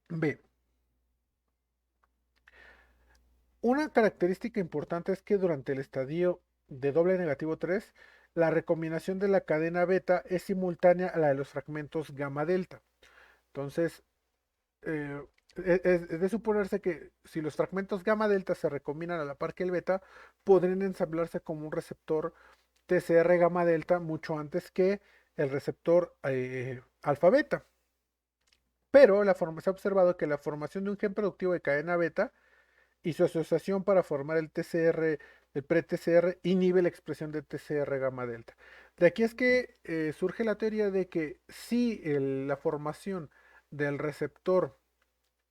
B. Una característica importante es que durante el estadio de doble negativo 3, la recombinación de la cadena beta es simultánea a la de los fragmentos gamma delta. Entonces, eh, es de suponerse que si los fragmentos gamma delta se recombinan a la par que el beta, podrían ensamblarse como un receptor TCR gamma delta mucho antes que el receptor alfa beta. Pero se ha observado que la formación de un gen productivo de cadena beta y su asociación para formar el TCR, el pre-TCR, inhibe la expresión de TCR gamma delta. De aquí es que surge la teoría de que si la formación del receptor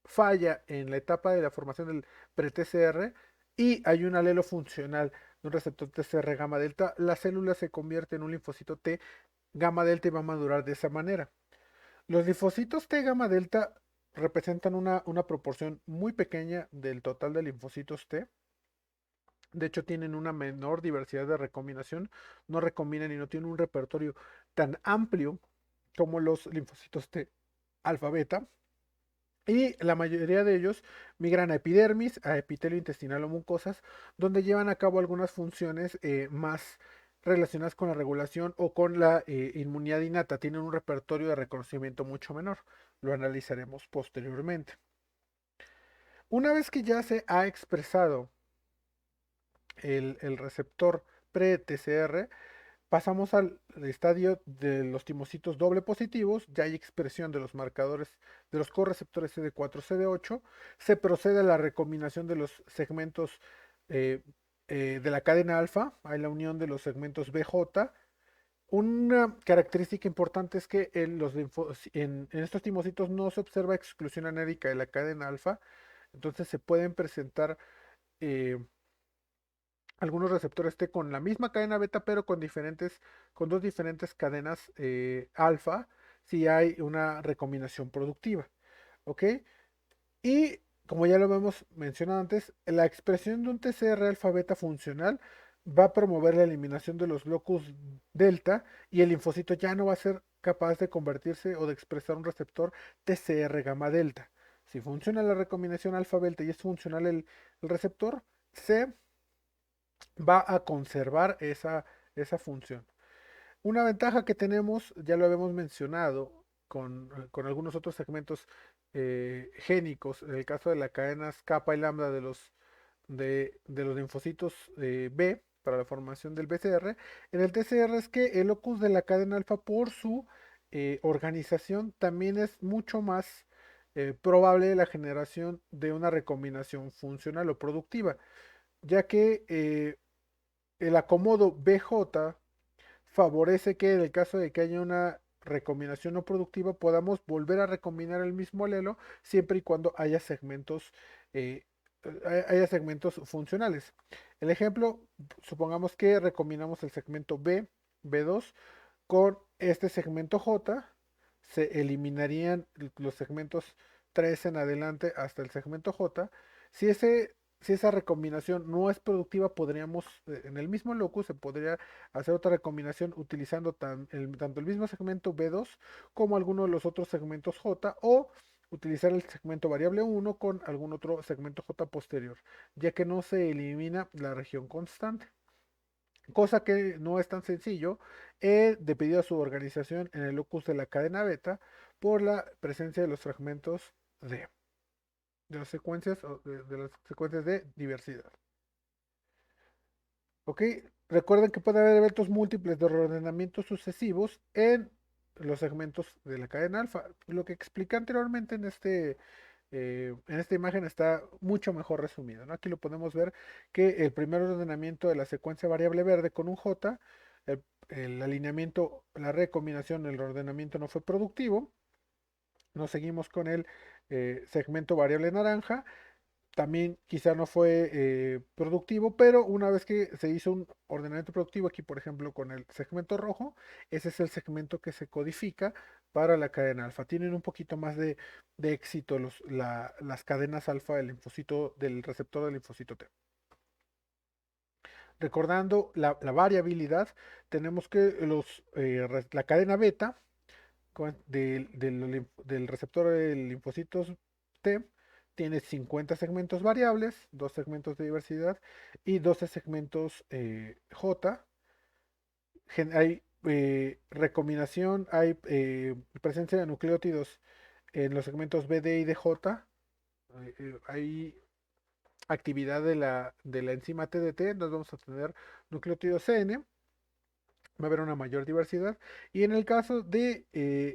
falla en la etapa de la formación del pre-TCR y hay un alelo funcional de un receptor TCR gamma delta, la célula se convierte en un linfocito T gamma delta y va a madurar de esa manera. Los linfocitos T gamma delta representan una proporción muy pequeña del total de linfocitos T. De hecho, tienen una menor diversidad de recombinación, no recombinan y no tienen un repertorio tan amplio como los linfocitos T alfa beta. Y la mayoría de ellos migran a epidermis, a epitelio intestinal o mucosas, donde llevan a cabo algunas funciones más relacionadas con la regulación o con la inmunidad innata. Tienen un repertorio de reconocimiento mucho menor. Lo analizaremos posteriormente. Una vez que ya se ha expresado el receptor pre-TCR, pasamos al estadio de los timocitos doble positivos, ya hay expresión de los marcadores de los correceptores CD4, CD8, se procede a la recombinación de los segmentos eh, de la cadena alfa, hay la unión de los segmentos BJ. Una característica importante es que en estos timocitos no se observa exclusión anérica de la cadena alfa, entonces se pueden presentar eh, algunos receptores T con la misma cadena beta, pero con dos diferentes cadenas alfa, si hay una recombinación productiva. ¿Ok? Y como ya lo hemos mencionado antes, la expresión de un TCR alfa beta funcional va a promover la eliminación de los locus delta y el linfocito ya no va a ser capaz de convertirse o de expresar un receptor TCR gamma delta. Si funciona la recombinación alfa beta y es funcional el receptor, se va a conservar esa función. Una ventaja que tenemos, ya lo habíamos mencionado con algunos otros segmentos génicos, en el caso de las cadenas kappa y lambda de los linfocitos B para la formación del BCR, en el TCR es que el locus de la cadena alfa por su organización también es mucho más probable la generación de una recombinación funcional o productiva, ya que el acomodo BJ favorece que en el caso de que haya una recombinación no productiva podamos volver a recombinar el mismo alelo siempre y cuando eh, haya segmentos funcionales. El ejemplo, supongamos que recombinamos el segmento B, B2 con este segmento J, se eliminarían los segmentos 3 en adelante hasta el segmento J. Si, si esa recombinación no es productiva, podríamos, en el mismo locus, se podría hacer otra recombinación utilizando tanto el mismo segmento B2 como alguno de los otros segmentos J o utilizar el segmento variable 1 con algún otro segmento J posterior, ya que no se elimina la región constante. Cosa que no es tan sencillo debido a su organización en el locus de la cadena beta por la presencia de los fragmentos de, de las secuencias de diversidad. ¿Ok? Recuerden que puede haber eventos múltiples de reordenamiento sucesivos en los segmentos de la cadena alfa. Lo que expliqué anteriormente en esta imagen está mucho mejor resumido, ¿no? Aquí lo podemos ver que el primer ordenamiento de la secuencia variable verde con un J, el alineamiento, la recombinación, el ordenamiento no fue productivo. Nos seguimos con el segmento variable naranja, también quizá no fue productivo, pero una vez que se hizo un ordenamiento productivo aquí, por ejemplo, con el segmento rojo, ese es el segmento que se codifica para la cadena alfa. Tienen un poquito más de éxito las cadenas alfa del linfocito, del receptor del linfocito T. Recordando la variabilidad, tenemos que la cadena beta del receptor de linfocitos T tiene 50 segmentos variables, 2 segmentos de diversidad y 12 segmentos J. Hay recombinación, hay presencia de nucleótidos en los segmentos B, D y DJ. Hay actividad de la enzima TDT, entonces vamos a tener nucleótidos CN, va a haber una mayor diversidad. Y en el caso de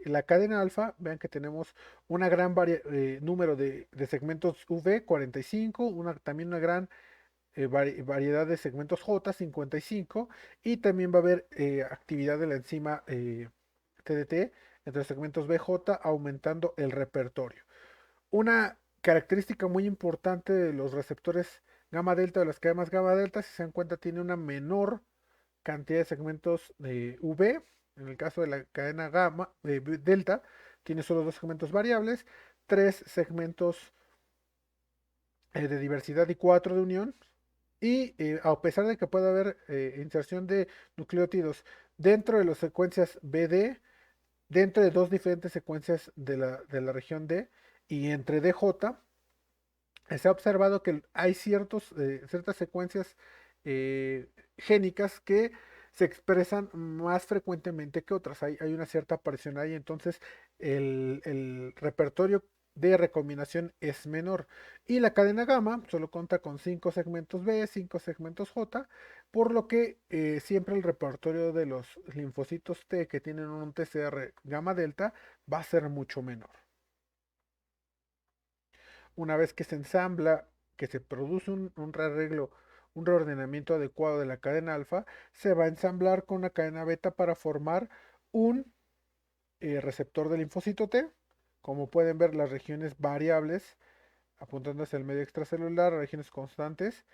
la cadena alfa, vean que tenemos una gran número de segmentos V, 45, también una gran variedad de segmentos J, 55, y también va a haber actividad de la enzima TDT entre los segmentos BJ, aumentando el repertorio. Una característica muy importante de los receptores gamma delta, de las cadenas gamma delta, si se dan cuenta, tiene una menor cantidad de segmentos de V. En el caso de la cadena gamma delta, tiene solo 2 segmentos variables, 3 segmentos de diversidad y 4 de unión. Y a pesar de que pueda haber inserción de nucleótidos dentro de las secuencias BD, dentro de 2 diferentes secuencias de la región D y entre DJ, se ha observado que hay ciertas secuencias eh, génicas que se expresan más frecuentemente que otras. Hay una cierta aparición ahí, entonces el repertorio de recombinación es menor. Y la cadena gamma solo cuenta con 5 segmentos B, 5 segmentos J, por lo que siempre el repertorio de los linfocitos T que tienen un TCR gamma delta va a ser mucho menor. Una vez que se ensambla, que se produce un rearreglo, un reordenamiento adecuado de la cadena alfa, se va a ensamblar con la cadena beta para formar un receptor del linfocito T. Como pueden ver, las regiones variables apuntando hacia el medio extracelular, regiones constantes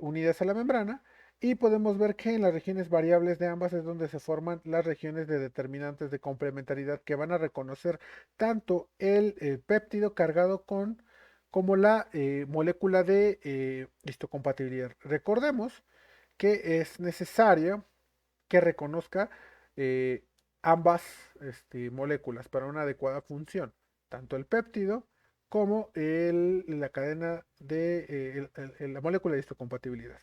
unidas a la membrana. Y podemos ver que en las regiones variables de ambas es donde se forman las regiones de determinantes de complementariedad que van a reconocer tanto el péptido cargado como la molécula de histocompatibilidad. Recordemos que es necesario que reconozca eh, ambas moléculas para una adecuada función, tanto el péptido como la cadena de la molécula de histocompatibilidad.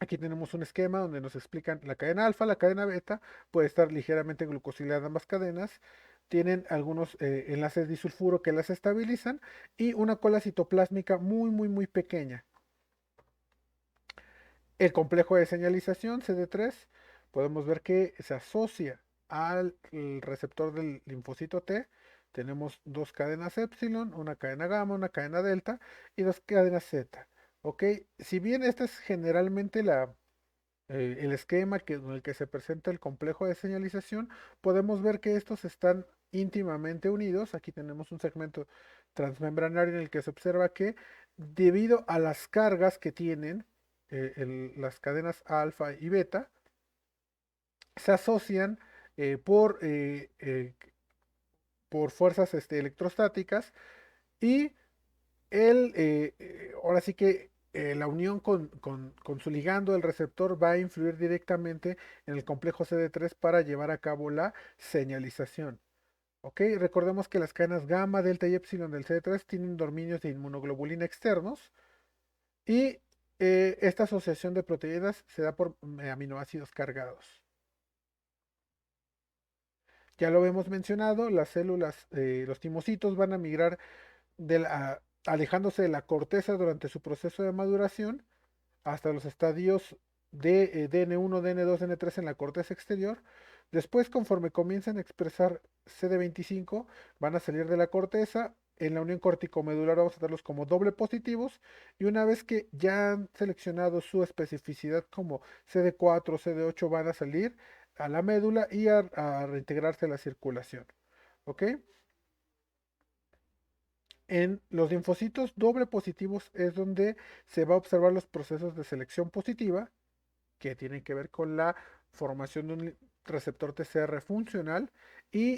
Aquí tenemos un esquema donde nos explican la cadena alfa, la cadena beta, puede estar ligeramente glucosilada ambas cadenas, tienen algunos enlaces disulfuro que las estabilizan y una cola citoplásmica muy, muy, muy pequeña. El complejo de señalización CD3, podemos ver que se asocia al receptor del linfocito T. Tenemos 2 cadenas epsilon, una cadena gamma, una cadena delta y 2 cadenas Z. ¿Ok? Si bien este es generalmente el esquema en el que se presenta el complejo de señalización, podemos ver que estos están íntimamente unidos. Aquí tenemos un segmento transmembranario en el que se observa que debido a las cargas que tienen las cadenas alfa y beta, se asocian eh, por, eh, eh, por fuerzas electrostáticas y ahora sí que la unión con su ligando, el receptor, va a influir directamente en el complejo CD3 para llevar a cabo la señalización. ¿Ok? Recordemos que las cadenas gamma, delta y epsilon del CD3 tienen dominios de inmunoglobulina externos y esta asociación de proteínas se da por aminoácidos cargados. Ya lo hemos mencionado, las células, los timocitos van a migrar alejándose de la corteza durante su proceso de maduración hasta los estadios de DN1, DN2, DN3 en la corteza exterior. Después, conforme comiencan a expresar CD25, van a salir de la corteza. En la unión corticomedular vamos a darlos como doble positivos. Y una vez que ya han seleccionado su especificidad como CD4, CD8, van a salir a la médula y a reintegrarse a la circulación. ¿Ok? En los linfocitos doble positivos es donde se va a observar los procesos de selección positiva que tienen que ver con la formación de un receptor TCR funcional y